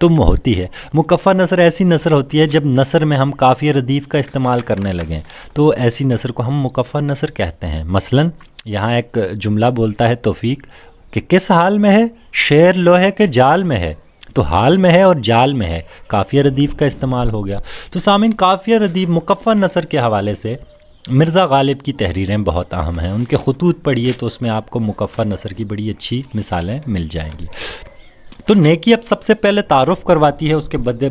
تم ہوتی ہے۔ مکفہ نثر ایسی نثر ہوتی ہے جب نثر میں ہم کافیہ ردیف کا استعمال کرنے لگیں تو ایسی نثر کو ہم مکفہ نثر کہتے ہیں۔ مثلا یہاں ایک جملہ بولتا ہے توفیق کہ کس حال میں ہے، شیر لوہے کے جال میں ہے، تو حال میں ہے اور جال میں ہے، کافیہ ردیف کا استعمال ہو گیا۔ تو سامعین، کافیہ ردیف مکفہ نثر کے حوالے سے مرزا غالب کی تحریریں بہت اہم ہیں، ان کے خطوط پڑھیے تو اس میں آپ کو مکفہ نثر کی بڑی اچھی مثالیں مل جائیں گی۔ تو نیکی اب سب سے پہلے تعارف کرواتی ہے، اس کے بعد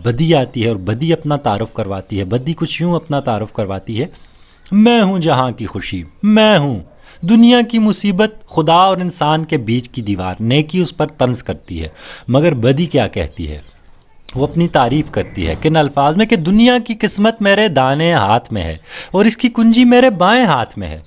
بدی آتی ہے اور بدی اپنا تعارف کرواتی ہے۔ بدی کچھ یوں اپنا تعارف کرواتی ہے، میں ہوں جہاں کی خوشی، میں ہوں دنیا کی مصیبت، خدا اور انسان کے بیچ کی دیوار۔ نیکی اس پر طنز کرتی ہے، مگر بدی کیا کہتی ہے؟ وہ اپنی تعریف کرتی ہے کن الفاظ میں کہ دنیا کی قسمت میرے دانے ہاتھ میں ہے اور اس کی کنجی میرے بائیں ہاتھ میں ہے۔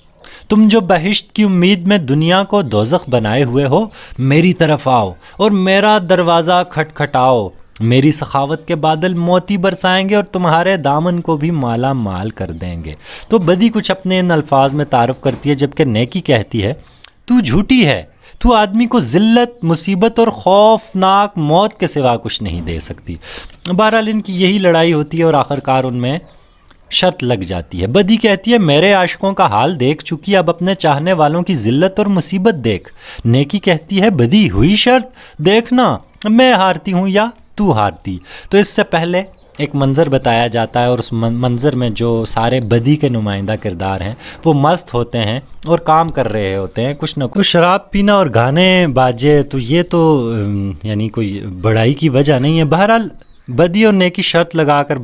تم جو بہشت کی امید میں دنیا کو دوزخ بنائے ہوئے ہو، میری طرف آؤ اور میرا دروازہ کھٹکھٹاؤ، میری سخاوت کے بادل موتی برسائیں گے اور تمہارے دامن کو بھی مالا مال کر دیں گے۔ تو بدی کچھ اپنے ان الفاظ میں تعارف کرتی ہے، جبکہ نیکی کہتی ہے تو جھوٹی ہے، تو آدمی کو ذلت، مصیبت اور خوفناک موت کے سوا کچھ نہیں دے سکتی۔ بہرحال ان کی یہی لڑائی ہوتی ہے اور آخرکار ان میں شرط لگ جاتی ہے۔ بدی کہتی ہے میرے عاشقوں کا حال دیکھ چکی، اب اپنے چاہنے والوں کی ذلت اور مصیبت دیکھ۔ نیکی کہتی ہے بدی ہوئی شرط، دیکھنا میں ہارتی ہوں یا تو ہارتی۔ تو اس سے پہلے ایک منظر بتایا جاتا ہے اور اس منظر میں جو سارے بدی کے نمائندہ کردار ہیں وہ مست ہوتے ہیں اور کام کر رہے ہوتے ہیں، کچھ نہ کچھ شراب پینا اور گانے باجے، تو یہ تو یعنی کوئی بڑائی کی وجہ نہیں ہے۔ بہرحال بدی اور نیکی شرط لگا کر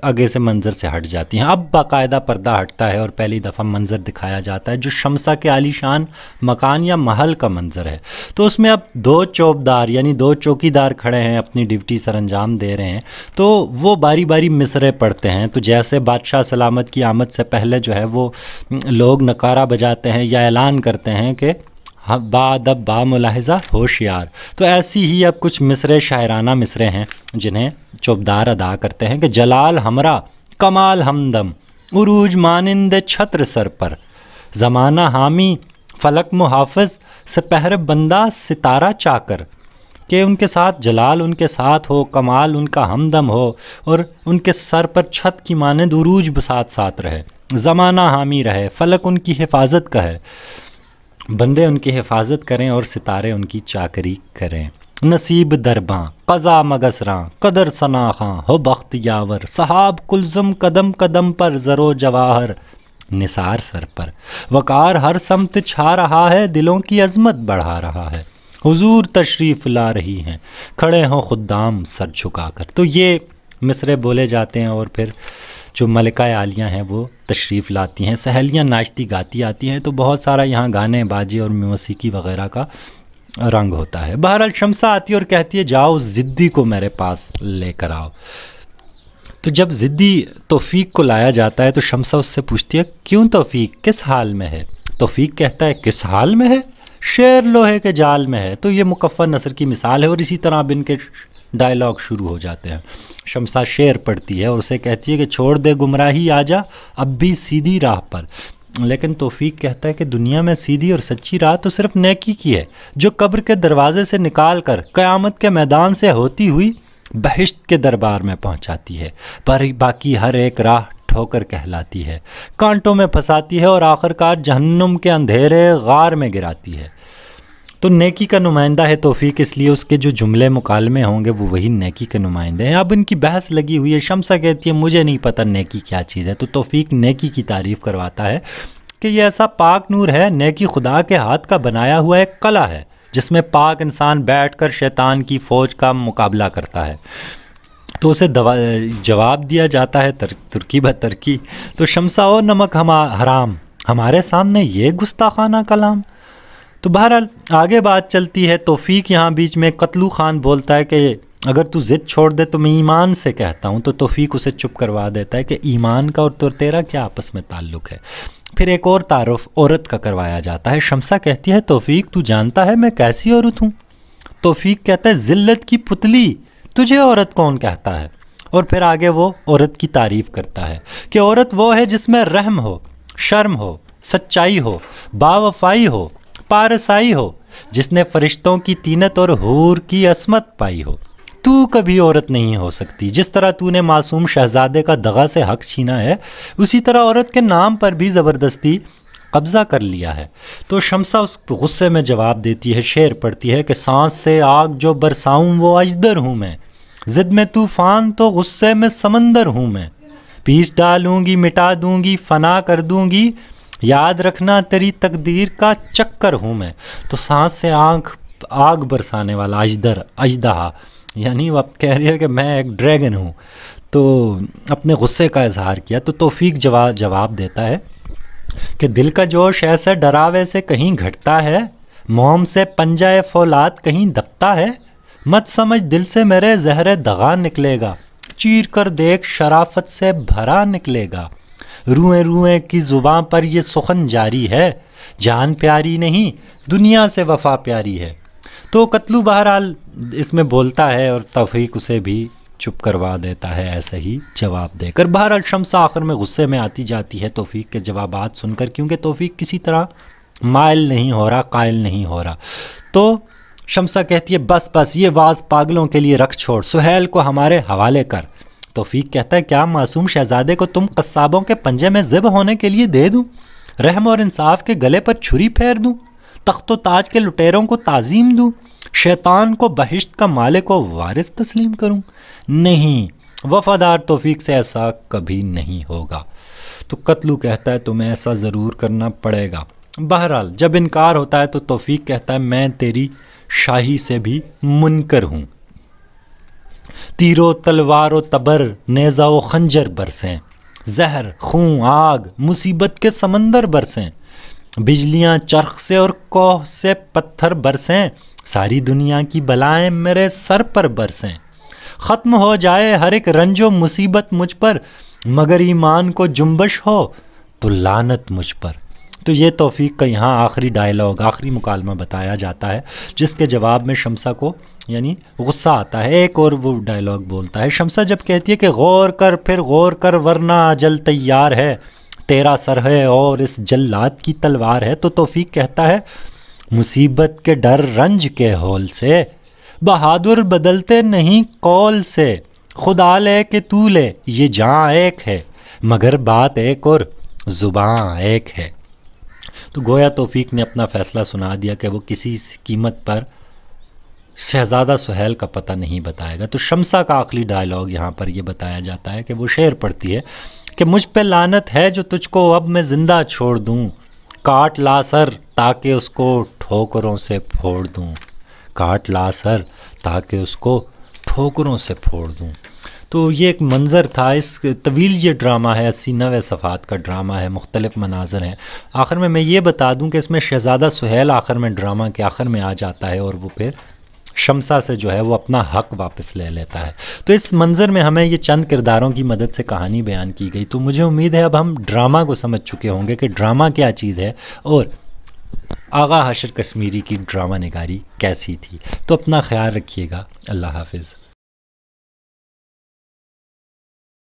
آگے سے منظر سے ہٹ جاتی ہیں۔ اب باقاعدہ پردہ ہٹتا ہے اور پہلی دفعہ منظر دکھایا جاتا ہے جو شمسہ کے عالی شان مکان یا محل کا منظر ہے۔ تو اس میں اب دو چوبدار یعنی دو چوکیدار کھڑے ہیں، اپنی ڈیوٹی سر انجام دے رہے ہیں، تو وہ باری باری مصرعے پڑھتے ہیں۔ تو جیسے بادشاہ سلامت کی آمد سے پہلے جو ہے وہ لوگ نقارہ بجاتے ہیں یا اعلان کرتے ہیں کہ بعد اب با ملاحظہ ہوشیار، تو ایسی ہی اب کچھ مصرعے شاعرانہ مصرعے ہیں جنہیں چوبدار ادا کرتے ہیں کہ جلال ہمرا کمال ہمدم، عروج مانند چھتر سر پر، زمانہ حامی فلک محافظ، سپہر بندہ ستارہ چاکر، کہ ان کے ساتھ جلال ان کے ساتھ ہو، کمال ان کا ہمدم ہو اور ان کے سر پر چھت کی مانند عروج ساتھ ساتھ رہے، زمانہ حامی رہے، فلک ان کی حفاظت کا ہے، بندے ان کی حفاظت کریں اور ستارے ان کی چاکری کریں۔ نصیب درباں قضا مگسراں قدر سناخاں ہو بخت یاور، صحاب کلزم قدم قدم پر زرو جواہر، نثار سر پر، وقار ہر سمت چھا رہا ہے، دلوں کی عظمت بڑھا رہا ہے، حضور تشریف لا رہی ہیں، کھڑے ہوں خدام سر جھکا کر۔ تو یہ مصرعے بولے جاتے ہیں اور پھر جو ملکہ عالیہ ہیں وہ تشریف لاتی ہیں، سہیلیاں ناچتی گاتی آتی ہیں، تو بہت سارا یہاں گانے باجے اور موسیقی وغیرہ کا رنگ ہوتا ہے۔ بہرحال شمسہ آتی ہے اور کہتی ہے جاؤ ضدی کو میرے پاس لے کر آؤ۔ تو جب ضدی توفیق کو لایا جاتا ہے تو شمسہ اس سے پوچھتی ہے کیوں توفیق، کس حال میں ہے؟ توفیق کہتا ہے کس حال میں ہے، شیر لوہے کے جال میں ہے۔ تو یہ مکفہ نثر کی مثال ہے اور اسی طرح اب ان کے ڈائلاگ شروع ہو جاتے ہیں۔ شمسہ شعر پڑھتی ہے اور اسے کہتی ہے کہ چھوڑ دے گمراہی آجا اب بھی سیدھی راہ پر، لیکن توفیق کہتا ہے کہ دنیا میں سیدھی اور سچی راہ تو صرف نیکی کی ہے جو قبر کے دروازے سے نکال کر قیامت کے میدان سے ہوتی ہوئی بہشت کے دربار میں پہنچاتی ہے، پر باقی ہر ایک راہ ٹھوکر کہلاتی ہے، کانٹوں میں پھنساتی ہے اور آخرکار جہنم کے اندھیرے غار میں گراتی ہے۔ تو نیکی کا نمائندہ ہے توفیق، اس لیے اس کے جو جملے مکالمے ہوں گے وہ وہی نیکی کے نمائندے ہیں۔ اب ان کی بحث لگی ہوئی ہے، شمسہ کہتی ہے مجھے نہیں پتہ نیکی کیا چیز ہے، تو توفیق نیکی کی تعریف کرواتا ہے کہ یہ ایسا پاک نور ہے، نیکی خدا کے ہاتھ کا بنایا ہوا ایک قلعہ ہے جس میں پاک انسان بیٹھ کر شیطان کی فوج کا مقابلہ کرتا ہے۔ تو اسے جواب دیا جاتا ہے ترکی بترکی، تو شمسہ او نمک حرام، ہمارے سامنے یہ گستاخانہ کلام۔ تو بہرحال آگے بات چلتی ہے، توفیق یہاں بیچ میں قتلو خان بولتا ہے کہ اگر تو ضد چھوڑ دے تو میں ایمان سے کہتا ہوں، تو توفیق اسے چپ کروا دیتا ہے کہ ایمان کا اور تیرا کیا آپس میں تعلق ہے۔ پھر ایک اور تعارف عورت کا کروایا جاتا ہے۔ شمسہ کہتی ہے توفیق تو جانتا ہے میں کیسی عورت ہوں؟ توفیق کہتا ہے ذلت کی پتلی، تجھے عورت کون کہتا ہے؟ اور پھر آگے وہ عورت کی تعریف کرتا ہے کہ عورت وہ ہے جس میں رحم ہو، شرم ہو، سچائی ہو، باوفائی ہو، پارسائی ہو، جس نے فرشتوں کی طینت اور حور کی عصمت پائی ہو۔ تو کبھی عورت نہیں ہو سکتی. جس طرح تو نے معصوم شہزادے کا دغا سے حق چھینا ہے، اسی طرح عورت کے نام پر بھی زبردستی قبضہ کر لیا ہے. تو شمسہ اس غصے میں جواب دیتی ہے، شعر پڑھتی ہے کہ سانس سے آگ جو برساؤں وہ اجدر ہوں میں، ضد میں طوفان تو غصے میں سمندر ہوں میں، پیس ڈالوں گی مٹا دوں گی فنا کر دوں گی، یاد رکھنا تیری تقدیر کا چکر ہوں میں. تو سانس سے آگ برسانے والا اژدہا، یعنی وہ اب کہہ رہی ہے کہ میں ایک ڈریگن ہوں. تو اپنے غصے کا اظہار کیا. تو توفیق جواب دیتا ہے کہ دل کا جوش ایسے ڈراوے سے کہیں گھٹتا ہے، موم سے پنجہ فولاد کہیں دبتا ہے، مت سمجھ دل سے میرے زہر دغا نکلے گا، چیر کر دیکھ شرافت سے بھرا نکلے گا، روئیں روئیں کی زباں پر یہ سخن جاری ہے، جان پیاری نہیں دنیا سے وفا پیاری ہے. تو قتلو بہرحال اس میں بولتا ہے اور توفیق اسے بھی چپ کروا دیتا ہے ایسے ہی جواب دے کر. بہرحال شمسہ آخر میں غصے میں آتی جاتی ہے توفیق کے جوابات سن کر، کیونکہ توفیق کسی طرح مائل نہیں ہو رہا، قائل نہیں ہو رہا. تو شمسہ کہتی ہے بس یہ واز پاگلوں کے لیے رکھ چھوڑ، سہیل کو ہمارے حوالے کر. توفیق کہتا ہے کیا معصوم شہزادے کو تم قصابوں کے پنجے میں ذبح ہونے کے لیے دے دوں، رحم اور انصاف کے گلے پر چھری پھیر دوں، تخت و تاج کے لٹیروں کو تعظیم دوں، شیطان کو بہشت کا مالک و وارث تسلیم کروں؟ نہیں، وفادار توفیق سے ایسا کبھی نہیں ہوگا. تو قتلو کہتا ہے تمہیں ایسا ضرور کرنا پڑے گا. بہرحال جب انکار ہوتا ہے تو توفیق کہتا ہے میں تیری شاہی سے بھی منکر ہوں. تیر و تلوار و تبر نیزہ و خنجر برسیں، زہر خون آگ مصیبت کے سمندر برسیں، بجلیاں چرخ سے اور کوہ سے پتھر برسیں، ساری دنیا کی بلائیں میرے سر پر برسیں، ختم ہو جائے ہر ایک رنج و مصیبت مجھ پر، مگر ایمان کو جنبش ہو تو لعنت مجھ پر. تو یہ توفیق کا یہاں آخری ڈائلاگ، آخری مکالمہ بتایا جاتا ہے، جس کے جواب میں شمسہ کو یعنی غصہ آتا ہے. ایک اور وہ ڈائلاگ بولتا ہے شمسہ جب کہتی ہے کہ غور کر پھر غور کر ورنہ اجل تیار ہے، تیرا سر ہے اور اس جلاد کی تلوار ہے. تو توفیق کہتا ہے مصیبت کے ڈر رنج کے ہول سے، بہادر بدلتے نہیں قول سے، خدا لے کہ تو لے یہ جاں ایک ہے، مگر بات ایک اور زباں ایک ہے. تو گویا توفیق نے اپنا فیصلہ سنا دیا کہ وہ کسی قیمت پر شہزادہ سہیل کا پتہ نہیں بتائے گا. تو شمسہ کا آخری ڈائلاگ یہاں پر یہ بتایا جاتا ہے کہ وہ شعر پڑھتی ہے کہ مجھ پہ لعنت ہے جو تجھ کو اب میں زندہ چھوڑ دوں، کاٹ لا سر تاکہ اس کو ٹھوکروں سے پھوڑ دوں، کاٹ لا سر تاکہ اس کو ٹھوکروں سے پھوڑ دوں. تو یہ ایک منظر تھا. اس طویل یہ ڈرامہ ہے، 80-90 صفحات کا ڈرامہ ہے، مختلف مناظر ہیں. آخر میں یہ بتا دوں کہ اس میں شہزادہ سہیل آخر میں ڈرامہ کے آخر میں آ جاتا ہے اور وہ پھر شمسہ سے جو ہے وہ اپنا حق واپس لے لیتا ہے. تو اس منظر میں ہمیں یہ چند کرداروں کی مدد سے کہانی بیان کی گئی. تو مجھے امید ہے اب ہم ڈرامہ کو سمجھ چکے ہوں گے کہ ڈرامہ کیا چیز ہے اور آغا حشر کشمیری کی ڈرامہ نگاری کیسی تھی. تو اپنا خیال رکھیے گا. اللہ حافظ.